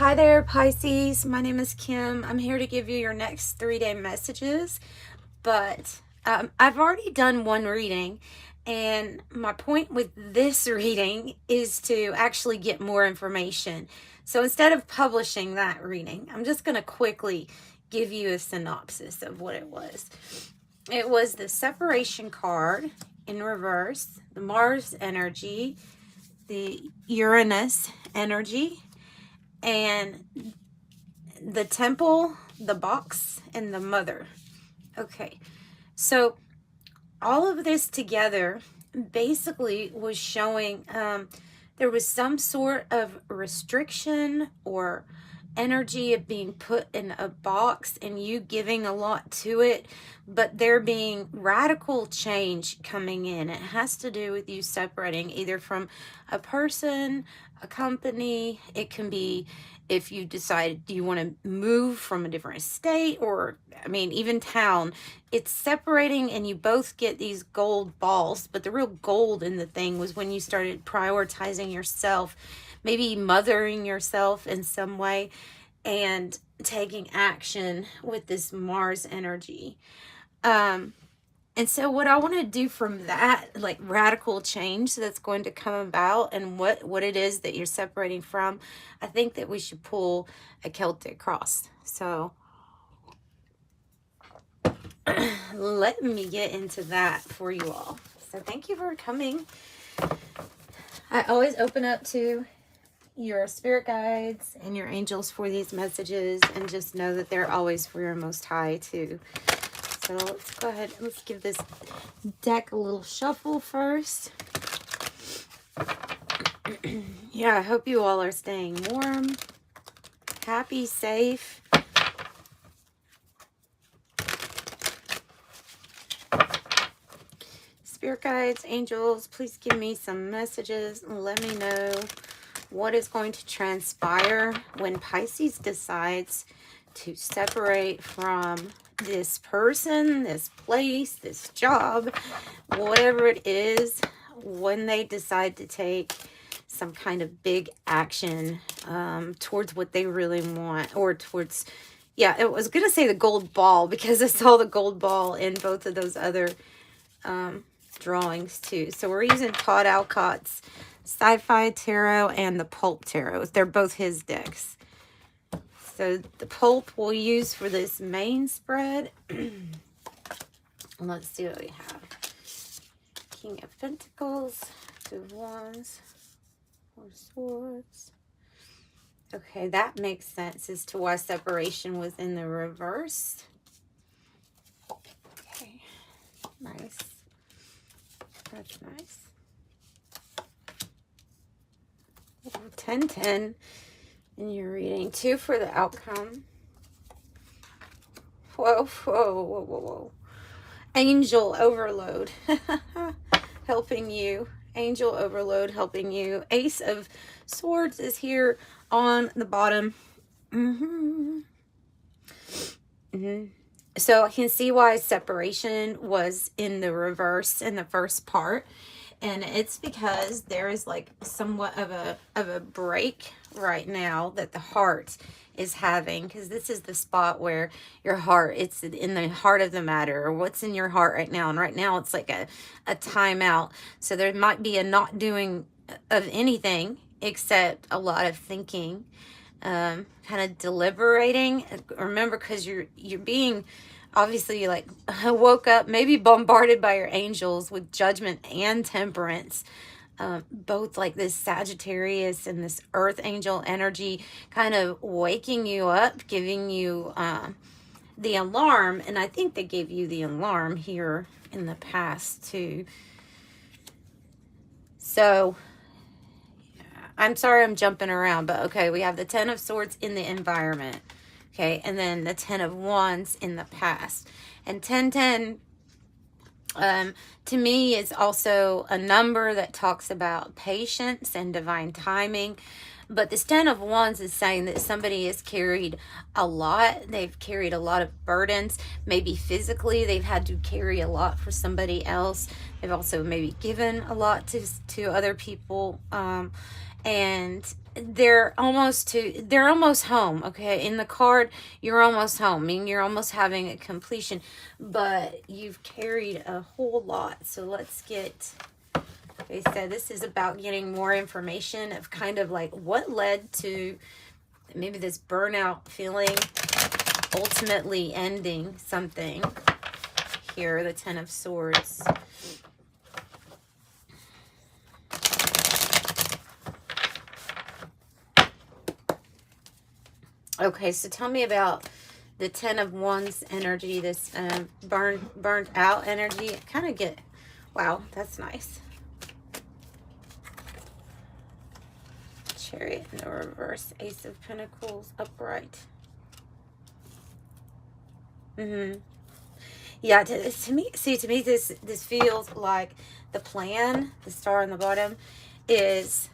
Hi there, Pisces. My name is Kim. I'm here to give you your next 3-day messages, but I've already done one reading, and my point with this reading is to actually get more information. So instead of publishing that reading, I'm just going to quickly give you a synopsis of what it was. It was the separation card in reverse, the Mars energy, the Uranus energy, and the temple, the box, and the mother. Okay, so all of this together basically was showing there was some sort of restriction or energy of being put in a box and you giving a lot to it, but there being radical change coming in. It has to do with you separating either from a person, a company. It can be if you decide you want to move from a different state, or I mean even town. It's separating and you both get these gold balls, but the real gold in the thing was when you started prioritizing yourself, maybe mothering yourself in some way, and taking action with this Mars energy. And so what I want to do from that, like radical change that's going to come about and what it is that you're separating from, I think that we should pull a Celtic cross. So let me get into that for you all. So thank you for coming. I always open up to your spirit guides and your angels for these messages, and just know that they're always for your most high too. So let's go ahead, let's give this deck a little shuffle first. Yeah, I hope you all are staying warm, happy, safe. Spirit guides, angels, please give me some messages and let me know what is going to transpire when Pisces decides to separate from this person, this place, this job, whatever it is, when they decide to take some kind of big action towards what they really want, or towards, yeah, I was going to say the gold ball because I saw the gold ball in both of those other drawings too. So we're using Todd Alcott's Sci-Fi Tarot and the Pulp Tarot. They're both his decks. So the pulp we'll use for this main spread. Let's see what we have. King of Pentacles, Two of Wands, Four of Swords. Okay, that makes sense as to why separation was in the reverse. Okay, nice. That's nice. 10-10 in your reading. 2 for the outcome. Whoa, whoa, whoa, whoa, whoa. Angel overload. Helping you. Angel overload helping you. Ace of Swords is here on the bottom. So I can see why separation was in the reverse in the first part. And it's because there is like somewhat of a break right now that the heart is having, because this is the spot where your heart, it's in the heart of the matter, or what's in your heart right now. And right now it's like a timeout. So there might be a not doing of anything except a lot of thinking, kind of deliberating. Remember, because you're being obviously like woke up, maybe bombarded by your angels with Judgment and Temperance, both like this Sagittarius and this Earth angel energy kind of waking you up, giving you the alarm. And I think they gave you the alarm here in the past too. So I'm sorry I'm jumping around, but okay, we have the 10 of Swords in the environment. Okay, and then the 10 of Wands in the past. And 10-10, to me, is also a number that talks about patience and divine timing. But this 10 of Wands is saying that somebody has carried a lot. They've carried a lot of burdens. Maybe physically, they've had to carry a lot for somebody else. They've also maybe given a lot to other people. And they're almost home. Okay, in the card, you're almost home, meaning you're almost having a completion, but you've carried a whole lot. So let's get, okay, so this is about getting more information of kind of like what led to maybe this burnout feeling, ultimately ending something. Here, the Ten of Swords. Okay, so tell me about the Ten of Wands energy, this burnt out energy. I kind of get, wow, that's nice. Chariot in the reverse, Ace of Pentacles upright. Yeah, to me, this feels like the plan, the star on the bottom, is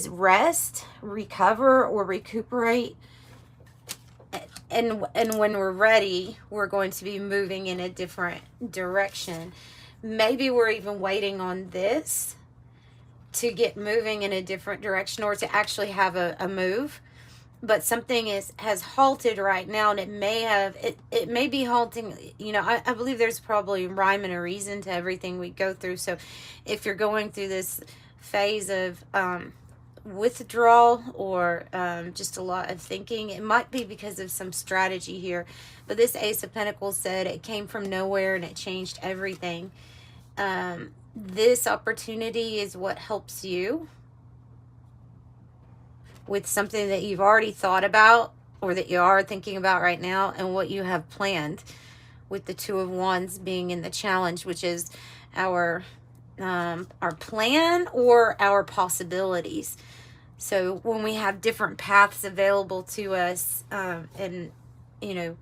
rest, recover, or recuperate. And when we're ready, we're going to be moving in a different direction. Maybe we're even waiting on this to get moving in a different direction, or to actually have a move. But something has halted right now, and it may be halting. You know, I believe there's probably rhyme and a reason to everything we go through. So if you're going through this phase of withdrawal, or just a lot of thinking, it might be because of some strategy here. But this Ace of Pentacles said it came from nowhere and it changed everything. This opportunity is what helps you with something that you've already thought about, or that you are thinking about right now, and what you have planned, with the Two of Wands being in the challenge, which is our plan or our possibilities. So when we have different paths available to us, and you know,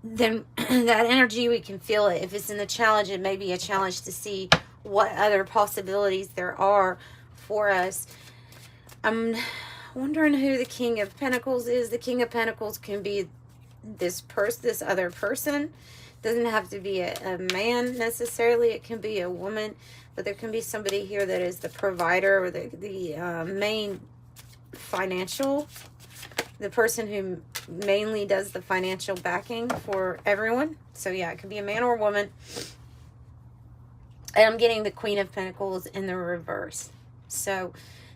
then that energy, we can feel it. If it's in the challenge, it may be a challenge to see what other possibilities there are for us. I'm wondering who the King of Pentacles is. The King of Pentacles can be this other person. Doesn't have to be a man necessarily. It can be a woman, but there can be somebody here that is the provider, or the main financial, the person who mainly does the financial backing for everyone. So yeah, it could be a man or a woman. And I'm getting the Queen of Pentacles in the reverse. So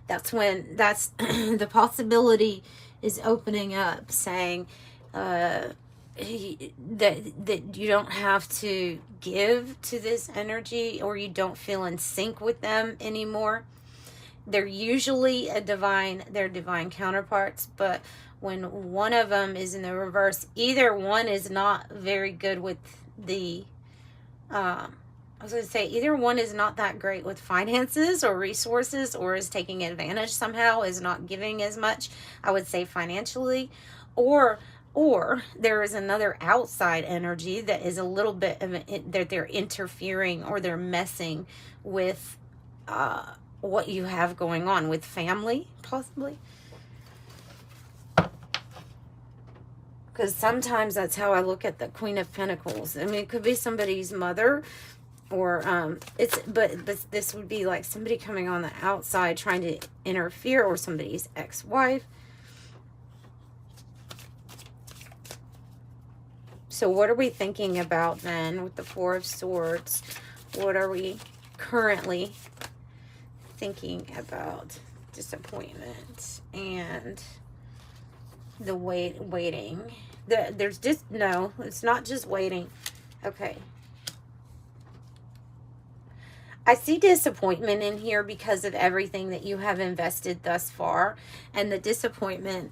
that's the possibility is opening up, saying that you don't have to give to this energy, or you don't feel in sync with them anymore. They're usually they're divine counterparts, but when one of them is in the reverse, either one is not very good with the either one is not that great with finances or resources, or is taking advantage somehow, is not giving as much, I would say, financially, or there is another outside energy that is a little bit of that they're interfering, or they're messing with what you have going on with family, possibly. Because sometimes that's how I look at the Queen of Pentacles. I mean, it could be somebody's mother, or but this would be like somebody coming on the outside trying to interfere, or somebody's ex-wife. So what are we thinking about then with the Four of Swords? What are we currently thinking about? Disappointment and the waiting. There's just, no, it's not just waiting. Okay. I see disappointment in here because of everything that you have invested thus far. And the disappointment,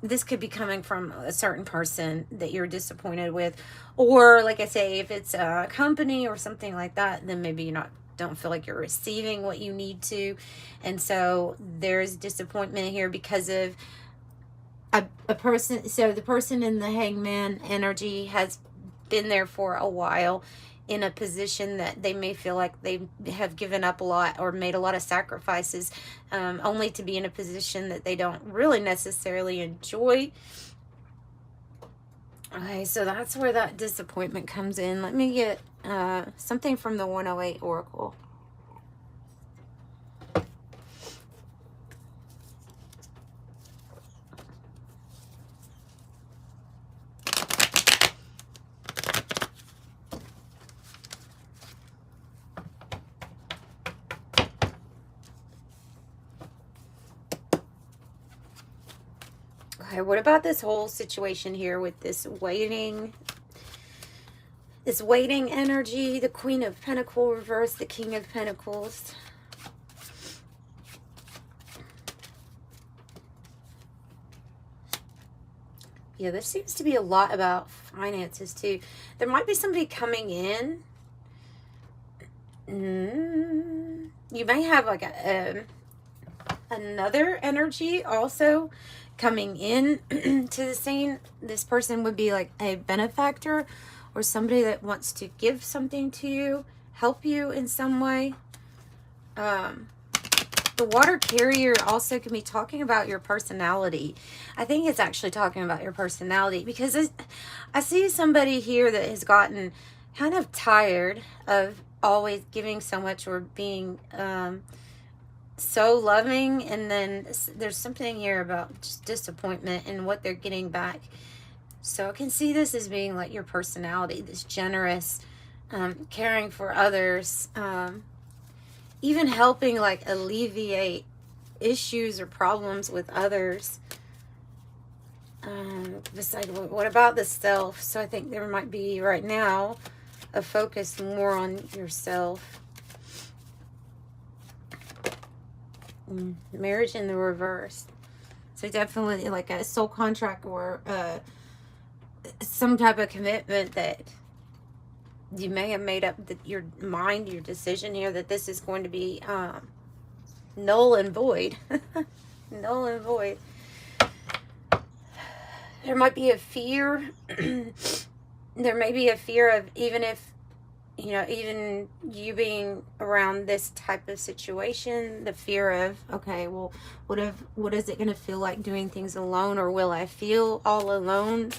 this could be coming from a certain person that you're disappointed with. Or, like I say, if it's a company or something like that, then maybe you don't feel like you're receiving what you need to. And so there's disappointment here because of a person. So the person in the Hangman energy has been there for a while, in a position that they may feel like they have given up a lot or made a lot of sacrifices, only to be in a position that they don't really necessarily enjoy. Okay, so that's where that disappointment comes in. Let me get something from the 108 Oracle. Okay, what about this whole situation here with this waiting energy, the Queen of Pentacles reverse, the King of Pentacles? Yeah, this seems to be a lot about finances too. There might be somebody coming in. You may have like another energy also coming in to the scene. This person would be like a benefactor or somebody that wants to give something to you, help you in some way. The water carrier also can be talking about your personality. I think it's actually talking about your personality, because I see somebody here that has gotten kind of tired of always giving so much or being so loving, and then there's something here about just disappointment and what they're getting back. So I can see this as being like your personality, this generous, caring for others, even helping like alleviate issues or problems with others. Besides, what about the self? So I think there might be right now a focus more on yourself. Marriage in the reverse. So definitely like a soul contract or some type of commitment that you may have made up your mind, your decision here, that this is going to be null and void. Null and void. There might be a fear. There may be a fear of, even if, even you being around this type of situation, the fear of, okay, well, what is it going to feel like doing things alone, or will I feel all alone?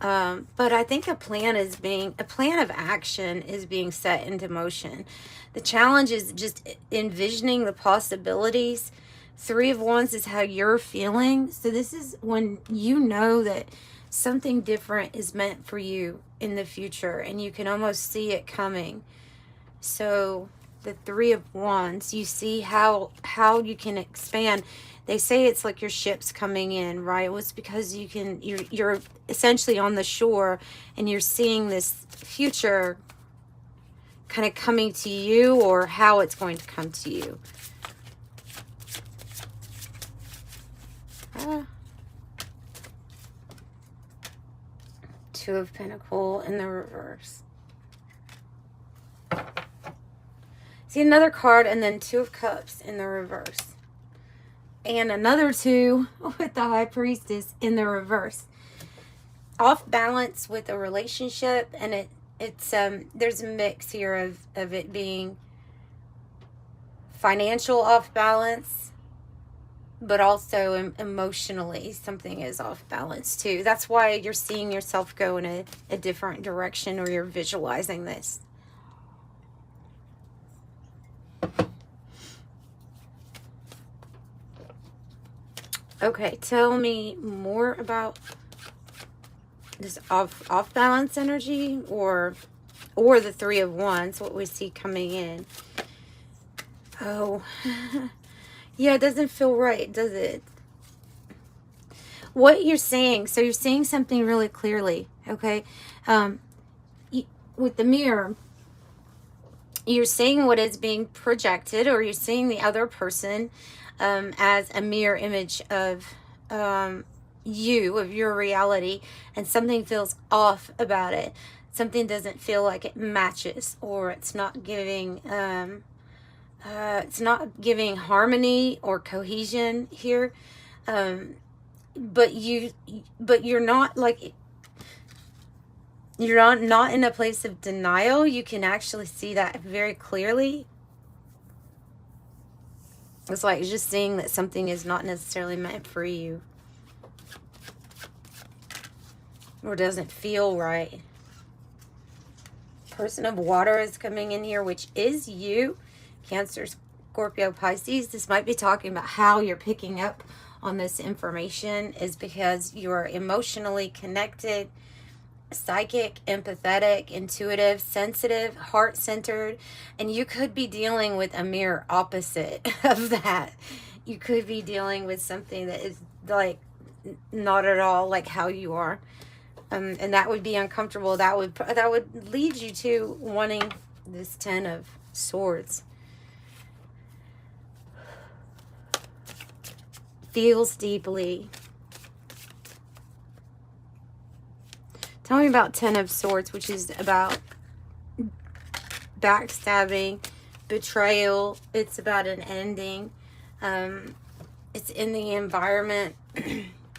But I think a plan of action is being set into motion. The challenge is just envisioning the possibilities. 3 of Wands is how you're feeling. So this is when you know that something different is meant for you in the future, and you can almost see it coming. So the 3 of Wands, you see how you can expand. They say it's like your ship's coming in, right? Well, it's because you're essentially on the shore, and you're seeing this future kind of coming to you, or how it's going to come to you. Two of Pentacles in the reverse. See another card, and then 2 of Cups in the reverse. And another 2 with the High Priestess in the reverse. Off balance with a relationship, and it's there's a mix here of it being financial off balance, but also emotionally something is off balance too. That's why you're seeing yourself go in a different direction, or you're visualizing this. Okay, tell me more about this off balance energy, or the 3 of Wands, what we see coming in. Oh, yeah, it doesn't feel right, does it? What you're seeing, so you're seeing something really clearly, okay? With the mirror, you're seeing what is being projected, or you're seeing the other person as a mirror image of you, of your reality, and something feels off about it. Something doesn't feel like it matches, or it's not giving harmony or cohesion here. But you're not like, you're not in a place of denial. You can actually see that very clearly. It's like just seeing that something is not necessarily meant for you, or doesn't feel right. Person of Water is coming in here, which is you, Cancer, Scorpio, Pisces. This might be talking about how you're picking up on this information is because you're emotionally connected, psychic, empathetic, intuitive, sensitive, heart-centered, and you could be dealing with a mirror opposite of that. You could be dealing with something that is like not at all like how you are. And that would be uncomfortable. That would lead you to wanting this 10 of Swords. Feels deeply. Tell me about 10 of Swords, which is about backstabbing, betrayal. It's about an ending. It's in the environment.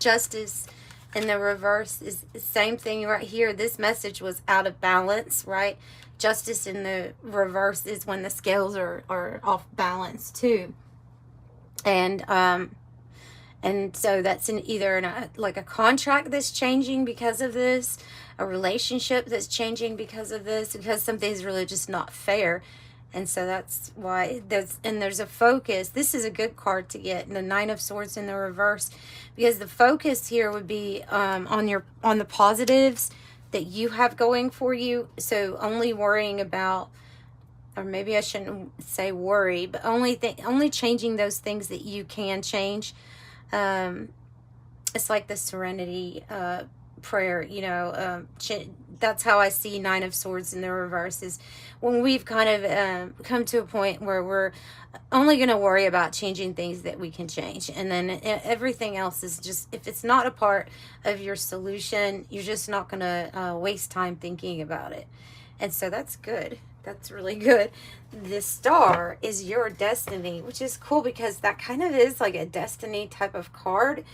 Justice in the reverse is the same thing right here. This message was out of balance, right? Justice in the reverse is when the scales are off balance too. And so that's either like a contract that's changing because of this, a relationship that's changing because of this, because something's really just not fair. And so that's why there's a focus. This is a good card to get, the 9 of Swords in the reverse, because the focus here would be on the positives that you have going for you. So only worrying about, or maybe I shouldn't say worry, but only changing those things that you can change. It's like the serenity prayer, you know. That's how I see 9 of Swords in the reverse, is when we've kind of come to a point where we're only going to worry about changing things that we can change, and then everything else is just, if it's not a part of your solution, you're just not going to waste time thinking about it. And so that's good. That's really good. The star is your destiny, which is cool because that kind of is like a destiny type of card.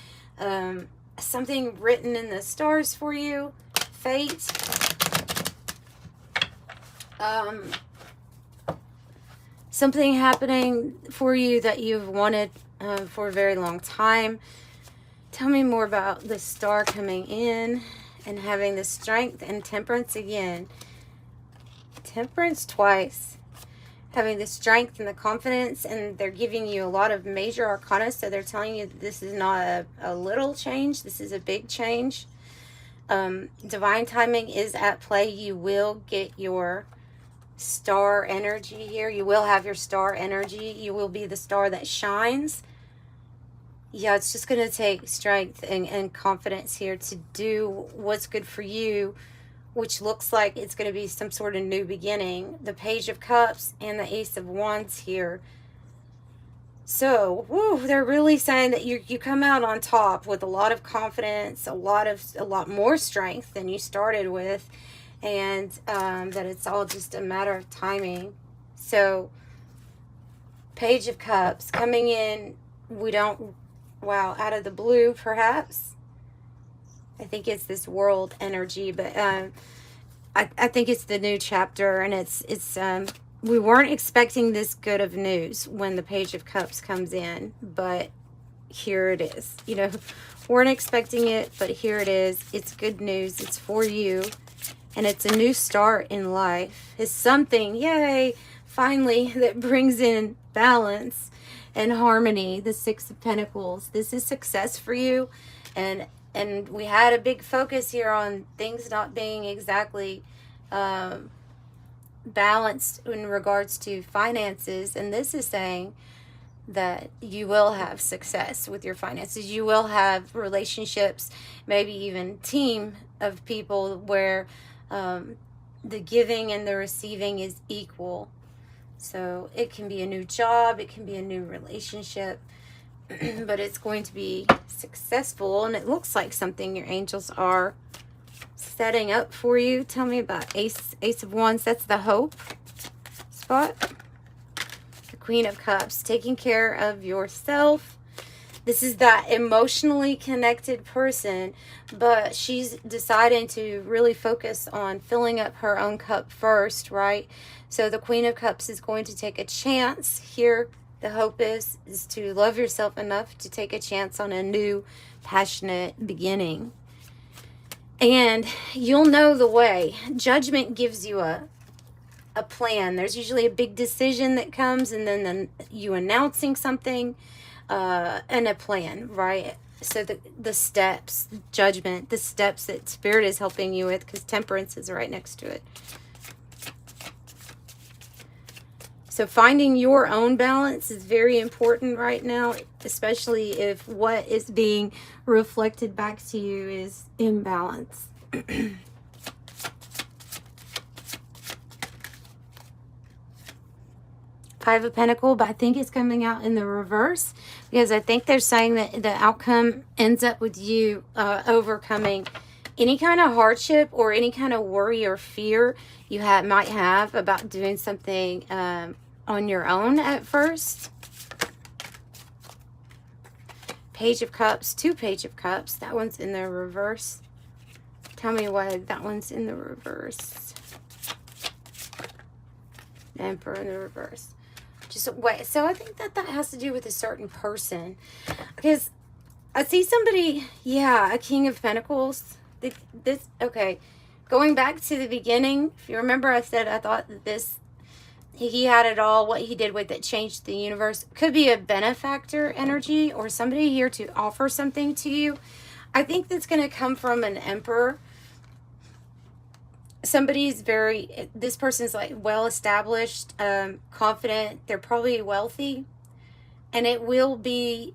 Something written in the stars for you. Fate. Something happening for you that you've wanted for a very long time. Tell me more about the star coming in and having the strength and temperance again. Temperance twice. Having the strength and the confidence, and they're giving you a lot of major arcana, so they're telling you that this is not a little change, this is a big change. Divine timing is at play. You will get your star energy here. You will have your star energy. You will be the star that shines. Yeah, it's just going to take strength and confidence here to do what's good for you, which looks like it's going to be some sort of new beginning. The Page of Cups and the Ace of Wands here. So, they're really saying that you come out on top with a lot of confidence, a lot more strength than you started with, and that it's all just a matter of timing. So, Page of Cups coming in, out of the blue, perhaps. I think it's this world energy, but I think it's the new chapter, and it's we weren't expecting this good of news when the Page of Cups comes in, but here it is. You know, weren't expecting it, but here it is. It's good news. It's for you, and it's a new start in life. It's something, yay, finally, that brings in balance and harmony. The 6 of Pentacles. This is success for you, and we had a big focus here on things not being exactly balanced in regards to finances, and this is saying that you will have success with your finances. You will have relationships, maybe even team of people where the giving and the receiving is equal. So it can be a new job, it can be a new relationship, but it's going to be successful, and it looks like something your angels are setting up for you. Tell me about Ace of Wands. That's the hope spot. The Queen of Cups, taking care of yourself. This is that emotionally connected person, but she's deciding to really focus on filling up her own cup first, right? So the Queen of Cups is going to take a chance here. The hope is to love yourself enough to take a chance on a new, passionate beginning. And you'll know the way. Judgment gives you a plan. There's usually a big decision that comes, and then you announcing something, and a plan, right? So the steps, judgment, the steps that Spirit is helping you with, because Temperance is right next to it. So finding your own balance is very important right now, especially if what is being reflected back to you is imbalance. Five of Pentacles, but I think it's coming out in the reverse, because I think they're saying that the outcome ends up with you overcoming any kind of hardship or any kind of worry or fear you might have about doing something on your own at first. Page of Cups, two Page of Cups. That one's in the reverse. Tell me why that one's in the reverse. Emperor in the reverse. Just wait. So I think that has to do with a certain person, because I see somebody. Yeah, a King of Pentacles. Okay. Going back to the beginning, if you remember, I said I thought that he had it all. What he did with it changed the universe. Could be a benefactor energy or somebody here to offer something to you. I think that's going to come from an Emperor. This person's like well established, confident. They're probably wealthy, and it will be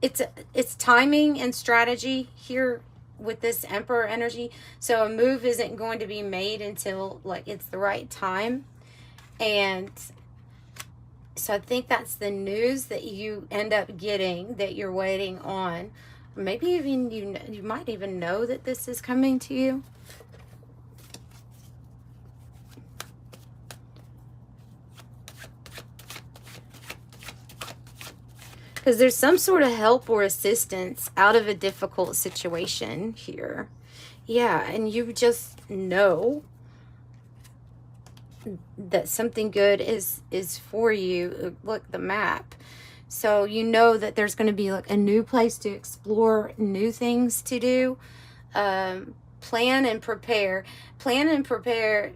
it's timing and strategy here with this Emperor energy. So a move isn't going to be made until like it's the right time. And so I think that's the news that you end up getting, that you're waiting on. Maybe even you might even know that this is coming to you. Because there's some sort of help or assistance out of a difficult situation here. Yeah, and you just know that something good is for you. Look, the map. So you know that there's going to be like a new place to explore, new things to do. Plan and prepare. Plan and prepare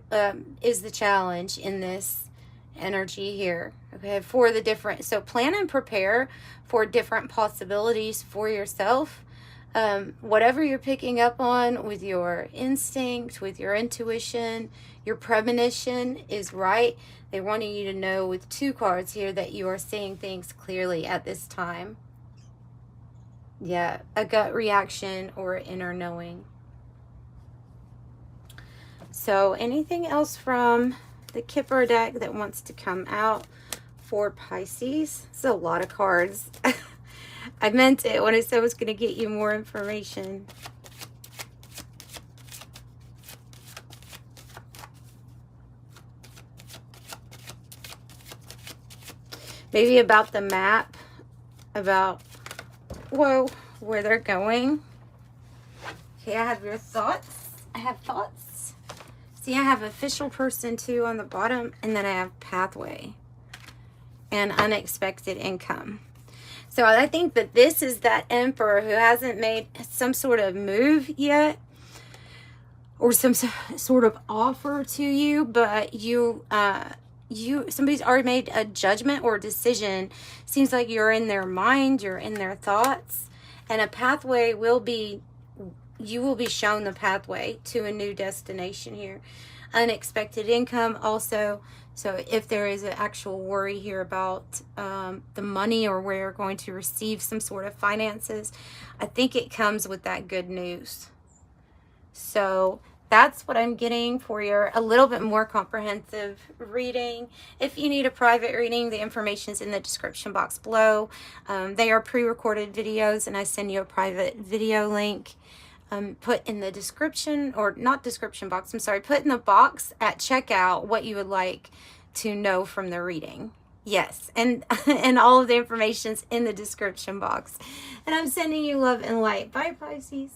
is the challenge in this energy here. Okay, for the different, so plan and prepare for different possibilities for yourself. Whatever you're picking up on with your instinct, with your intuition, your premonition is right. They wanted you to know with two cards here that you are seeing things clearly at this time. Yeah, a gut reaction or inner knowing. So anything else from the Kipper deck that wants to come out for Pisces? It's a lot of cards. I meant it when I said I was going to get you more information. Maybe about the map, about, whoa, where they're going. Okay, I have your thoughts. I have thoughts. See, I have official person too on the bottom, and then I have pathway and unexpected income. So I think that this is that Emperor who hasn't made some sort of move yet, or some sort of offer to you, but somebody's already made a judgment or decision. Seems like you're in their mind, you're in their thoughts, and a pathway will be, you will be shown the pathway to a new destination here. Unexpected income also. So if there is an actual worry here about the money, or where you're going to receive some sort of finances, I think it comes with that good news. So that's what I'm getting for your a little bit more comprehensive reading. If you need a private reading, the information is in the description box below. They are pre-recorded videos, and I send you a private video link. Put in the description, or not description box, I'm sorry, put in the box at checkout what you would like to know from the reading. Yes, and all of the information's in the description box. And I'm sending you love and light. Bye, Pisces.